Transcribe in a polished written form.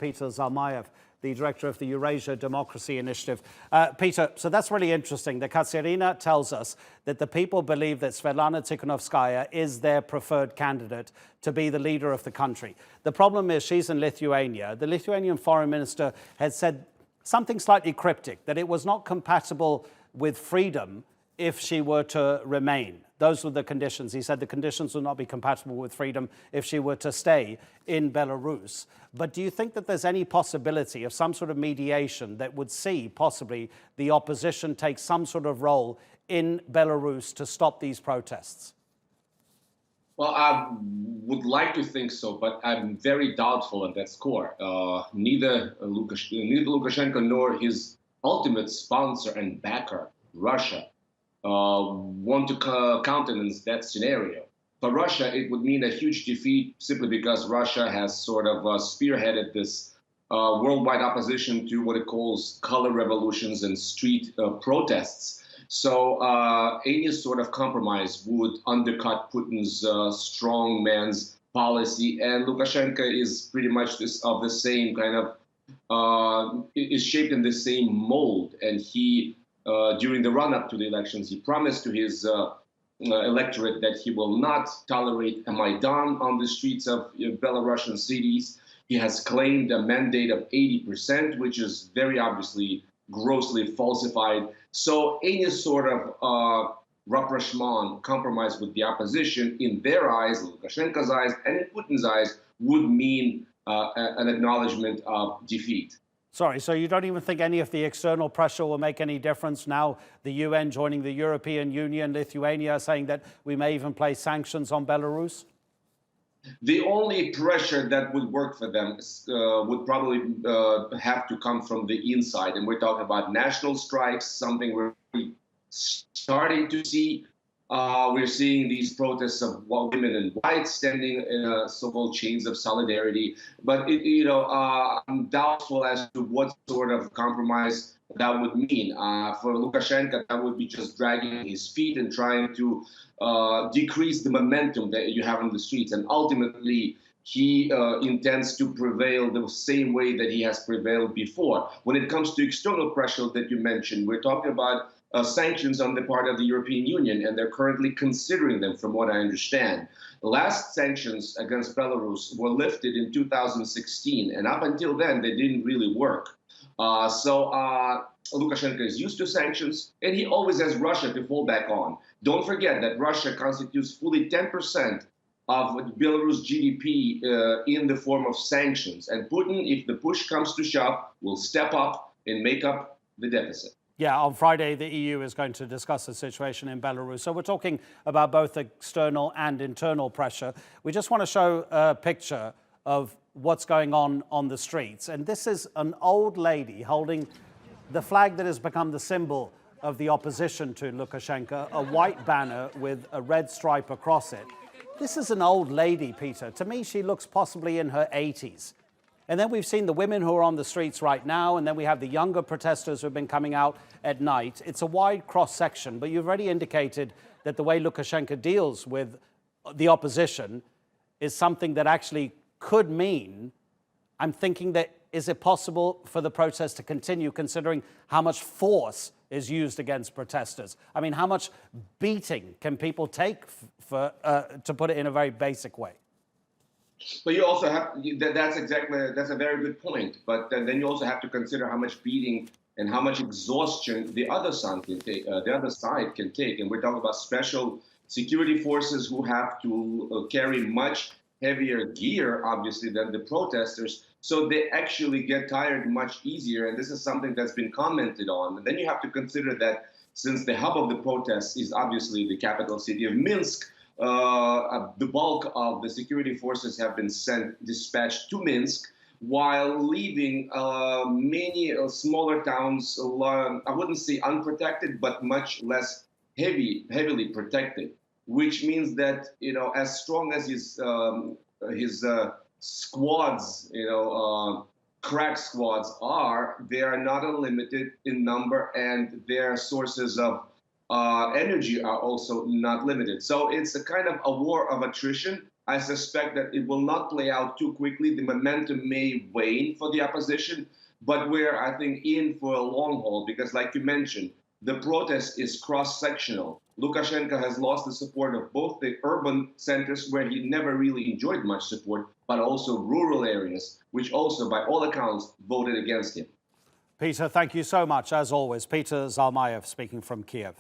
Peter Zalmayev, the director of the Eurasia Democracy Initiative. Peter, so that's really interesting. The Katerina tells us that the people believe that Svetlana Tikhanovskaya is their preferred candidate to be the leader of the country. The problem is she's in Lithuania. The Lithuanian foreign minister had said something slightly cryptic, that it was not compatible with freedom if she were to remain. Those were the conditions. He said the conditions would not be compatible with freedom if she were to stay in Belarus. But do you think that there's any possibility of some sort of mediation that would see possibly the opposition take some sort of role in Belarus to stop these protests? Well, I would like to think so, but I'm very doubtful on that score. Neither Lukashenko nor his ultimate sponsor and backer, Russia, want to countenance that scenario. For Russia, it would mean a huge defeat simply because Russia has sort of spearheaded this worldwide opposition to what it calls color revolutions and street protests. So any sort of compromise would undercut Putin's strong man's policy, and Lukashenko is pretty much of the same kind of, is shaped in the same mold, and he during the run-up to the elections, he promised to his electorate that he will not tolerate a Maidan on the streets of Belarusian cities. He has claimed a mandate of 80%, which is very obviously grossly falsified. So any sort of rapprochement, compromise with the opposition, in their eyes, Lukashenko's eyes, and in Putin's eyes, would mean an acknowledgement of defeat. Sorry, so you don't even think any of the external pressure will make any difference now? The UN joining the European Union, Lithuania saying that we may even place sanctions on Belarus? The only pressure that would work for them would probably have to come from the inside. And we're talking about national strikes, something we're starting to see. We're seeing these protests of women in white standing in so-called chains of solidarity. But, I'm doubtful as to what sort of compromise that would mean. For Lukashenko, that would be just dragging his feet and trying to decrease the momentum that you have on the streets. And ultimately, he intends to prevail the same way that he has prevailed before. When it comes to external pressure that you mentioned, we're talking about sanctions on the part of the European Union, and they're currently considering them, from what I understand. The last sanctions against Belarus were lifted in 2016, and up until then, they didn't really work. So Lukashenko is used to sanctions, and he always has Russia to fall back on. Don't forget that Russia constitutes fully 10% of Belarus GDP in the form of sanctions. And Putin, if the push comes to shove, will step up and make up the deficit. Yeah, on Friday, the EU is going to discuss the situation in Belarus. So we're talking about both external and internal pressure. We just want to show a picture of what's going on the streets. And this is an old lady holding the flag that has become the symbol of the opposition to Lukashenko, a white banner with a red stripe across it. This is an old lady, Peter. To me, she looks possibly in her 80s. And then we've seen the women who are on the streets right now, and then we have the younger protesters who have been coming out at night. It's a wide cross-section, but you've already indicated that the way Lukashenko deals with the opposition is something that actually could mean, I'm thinking that, is it possible for the protest to continue considering how much force is used against protesters? I mean, how much beating can people take to put it in a very basic way? But you also have, that's a very good point. But then you also have to consider how much beating and how much exhaustion the other side can take. And we're talking about special security forces who have to carry much heavier gear, obviously, than the protesters. So they actually get tired much easier. And this is something that's been commented on. And then you have to consider that since the hub of the protests is obviously the capital city of Minsk, the bulk of the security forces have been dispatched to Minsk, while leaving many smaller towns, I wouldn't say unprotected, but much less heavily protected, which means that, as strong as his squads, crack squads are, they are not unlimited in number, and their sources of energy are also not limited. So it's a kind of a war of attrition. I suspect that it will not play out too quickly. The momentum may wane for the opposition, but we're, I think, in for a long haul because, like you mentioned, the protest is cross-sectional. Lukashenko has lost the support of both the urban centers, where he never really enjoyed much support, but also rural areas, which also, by all accounts, voted against him. Peter, thank you so much, as always. Peter Zalmayev speaking from Kiev.